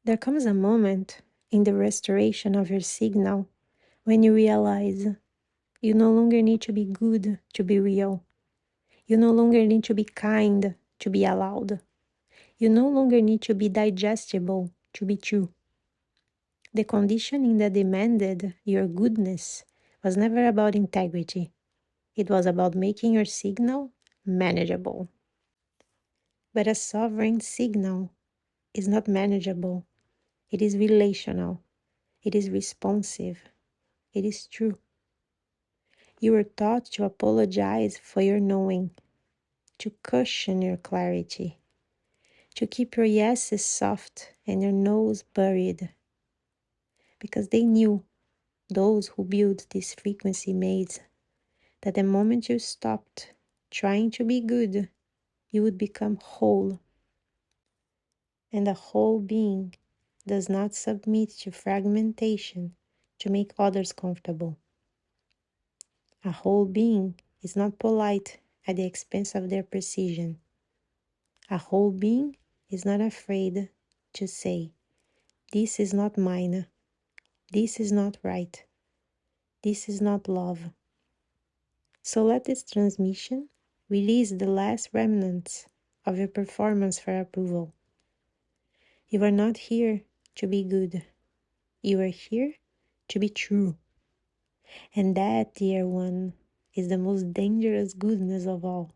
There comes a moment in the restoration of your signal when you realize you no longer need to be good to be real. You no longer need to be kind to be allowed. You no longer need to be digestible to be true. The conditioning that demanded your goodness was never about integrity. It was about making your signal manageable. But a sovereign signal is not manageable. It is relational. It is responsive. It is true. You were taught to apologize for your knowing, to cushion your clarity, to keep your yeses soft and your no's buried. Because they knew, those who built this frequency made, that the moment you stopped trying to be good, you would become whole. And a whole being does not submit to fragmentation to make others comfortable. A whole being is not polite at the expense of their precision. A whole being is not afraid to say, "This is not mine. This is not right. This is not love." So let this transmission release the last remnants of your performance for approval. You are not here to be good. You are here to be true. And that, dear one, is the most dangerous goodness of all.